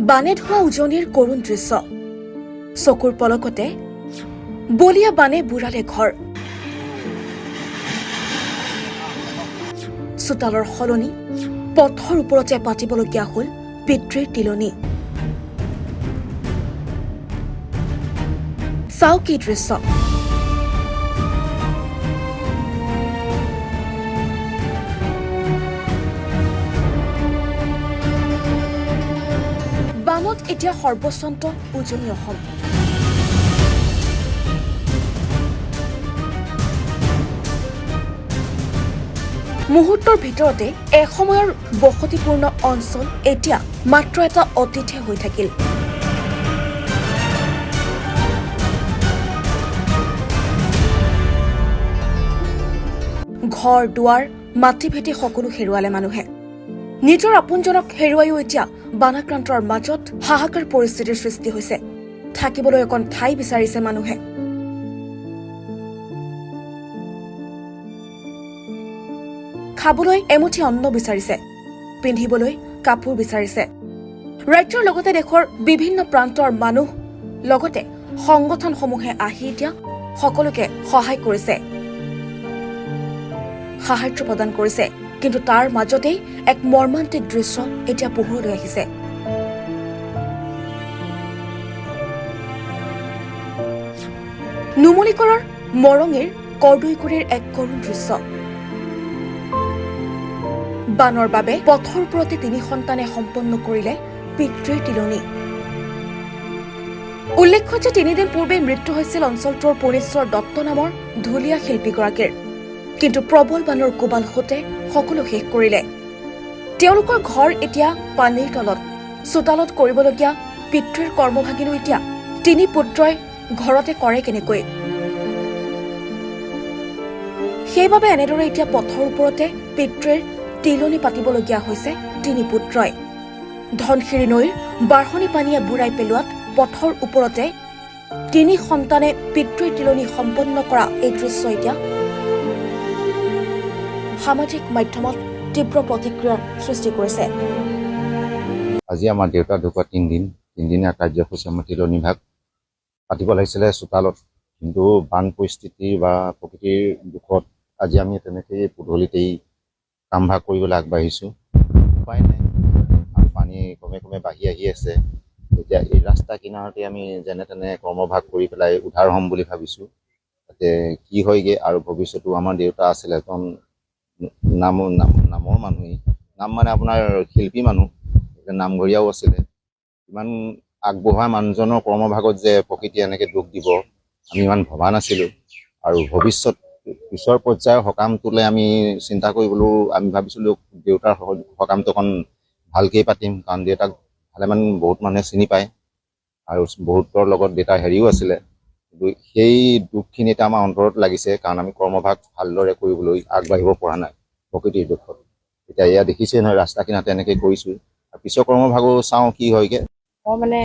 বানে ধোৱা উজনিৰ কৰুণ দৃশ্য চকুৰ পলকতে বলিয়া বানে বুঢ়ালে ঘৰ চোতালৰ সলনি পথৰ ওপৰতে পাতিবলগীয়া হ'ল পিতৃৰ তিলনি চাওক কি দৃশ্য বানত এতিয়া সৰ্বস্বন্ত উজনি অসম মুহূৰ্তৰ ভিতৰতে এসময়ৰ বসতিপূৰ্ণ অঞ্চল এতিয়া মাত্ৰ এটা অতিথি হৈ থাকিল ঘৰ দুৱাৰ মাটি ভেটি সকলো হেৰুৱালে মানুহে নিজৰ আপোনজনক হেৰুৱাইও এতিয়া বানাক্ৰান্তৰ মাজত হাহাকাৰ পৰিস্থিতিৰ সৃষ্টি হৈছে থাকিবলৈ এখন ঠাই বিচাৰিছে মানুহে খাবলৈ এমুঠি অন্ন বিচাৰিছে পিন্ধিবলৈ কাপোৰ বিচাৰিছে ৰাজ্যৰ লগতে দেশৰ বিভিন্ন প্ৰান্তৰ মানুহ লগতে সংগঠনসমূহে আহি এতিয়া সকলোকে সহায় কৰিছে সাহায্য প্ৰদান কৰিছে কিন্তু তাৰ মাজতেই এক মৰ্মান্তিক দৃশ্য এতিয়া পোহৰলৈ আহিছে নুমলীগড়ৰ মৰঙীৰ কৰদৈগুৰিৰ এক কৰুণ দৃশ্য বানৰ বাবে পথৰ ওপৰতে 3 সন্তানে সম্পন্ন কৰিলে পিতৃৰ তিলনি উল্লেখ্য যে 3 দিন পূৰ্বে মৃত্যু হৈছিল অঞ্চলটোৰ পুনেশ্বৰ দত্ত নামৰ ঢুলীয়া শিল্পীগৰাকীৰ কিন্তু প্ৰবল বানৰ কোবাল হোতে সকলো শেষ কৰিলে তেওঁলোকৰ ঘৰ এতিয়া পানীৰ তলত চোতালত কৰিবলগীয়া পিতৃৰ কৰ্মভাগিনো এতিয়া 3 পুত্ৰই ঘৰতে কৰে কেনেকৈ সেইবাবে এনেদৰে এতিয়া পথৰ ওপৰতে পিতৃৰ তিলনি পাতিবলগীয়া হৈছে 3 পুত্ৰই ধনশিৰি নৈৰ বাঢ়নি পানীয়ে বুঢ়াই পেলোৱাত পথৰ ওপৰতে 3 সন্তানে পিতৃৰ তিলনি সম্পন্ন কৰা এই দৃশ্য এতিয়া সামাজিক মাধ্যমত তীব্ৰ প্ৰতিক্ৰিয়াৰ সৃষ্টি কৰিছে আজি আমাৰ দেউতা ঢুকুৱা 3 দিনীয়া কাৰ্যসূচী আমাৰ তিলনি ভাগ পাতিব লাগিছিলে চোতালত কিন্তু বান পৰিস্থিতি বা প্ৰকৃতিৰ দুখত আজি আমি তেনেকৈ পদূলিতেই কাম ভাগ কৰিবলৈ আগবাঢ়িছোঁ উপায় নাই আৰু পানী ক্ৰমে ক্ৰমে বাঢ়ি আহি আছে এতিয়া এই ৰাস্তা কিনাৰতে আমি যেনে তেনে কৰ্মভাগ কৰি পেলাই উদ্ধাৰ হ'ম বুলি ভাবিছোঁ তাতে কি হয়গৈ আৰু ভৱিষ্যতো আমাৰ দেউতা আছিলে এজন নামৰ মানুহেই নাম মানে আপোনাৰ শিল্পী মানুহ নামঘৰীয়াও আছিলে ইমান আগবঢ়া মানুহজনৰ কৰ্মভাগত যে প্ৰকৃতিয়ে এনেকৈ দুখ দিব আমি ইমান ভবা নাছিলোঁ আৰু ভৱিষ্যত পিছৰ পৰ্যায়ৰ সকামটোলৈ আমি চিন্তা কৰিবলৈও আমি ভাবিছিলোঁ দেউতাৰ সকামটো অকণ ভালকৈ পাতিম কাৰণ দেউতাক ভালেমান বহুত মানুহে চিনি পায় আৰু বহুতৰ লগত দেউতাৰ হেৰিও আছিলে কিন্তু সেই দুখখিনি এতিয়া আমাৰ অন্তৰত লাগিছে কাৰণ আমি কৰ্মভাগ ভালদৰে কৰিবলৈ আগবাঢ়িব পৰা নাই প্ৰকৃতিৰ দুখত এতিয়া এয়া দেখিছে নহয় ৰাস্তা কিনাৰতে এনেকৈ কৰিছোঁ আৰু পিছৰ কৰ্মভাগো চাওঁ কি হয়গৈ মই মানে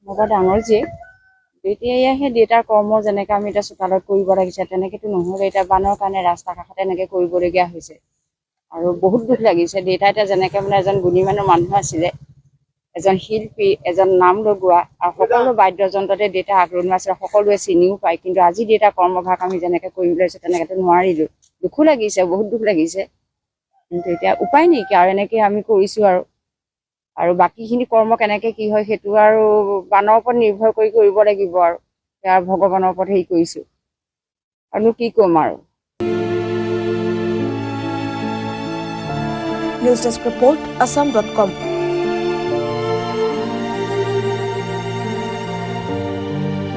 মোৰ ডাঙৰ জীয়েক এতিয়া সেই দেউতাৰ কৰ্ম যেনেকৈ আমি এতিয়া চোতালত কৰিব লাগিছে তেনেকৈতো নহ'লে এতিয়া বানৰ কাৰণে ৰাস্তা কাষতে এনেকৈ কৰিবলগীয়া হৈছে আৰু বহুত দুখ লাগিছে দেউতা এতিয়া যেনেকৈ মানে এজন গুণীমানৰ মানুহ আছিলে এজন শিল্পী এজন নাম লগোৱা আৰু সকলো বাদ্যযন্ত্ৰতে দেউতা আগৰণুৱা আছিলে সকলোৱে চিনিও পায় কিন্তু আজি দেউতাৰ কৰ্মভাগ আমি যেনেকৈ কৰিব লৈছোঁ তেনেকৈতো নোৱাৰিলোঁ দুখো লাগিছে বহুত দুখ লাগিছে কিন্তু এতিয়া উপায় নাইকিয়া আৰু এনেকৈ আমি কৰিছোঁ আৰু বাকীখিনি কৰ্ম কেনেকৈ কি হয় সেইটো আৰু বানৰ ওপৰত নিৰ্ভৰ কৰি কৰিব লাগিব আৰু ইয়াৰ ভগৱানৰ ওপৰত হেৰি কৰিছোঁ আৰু কি ক'ম আৰু নিউজ ডেস্ক ৰিপৰ্ট assam.com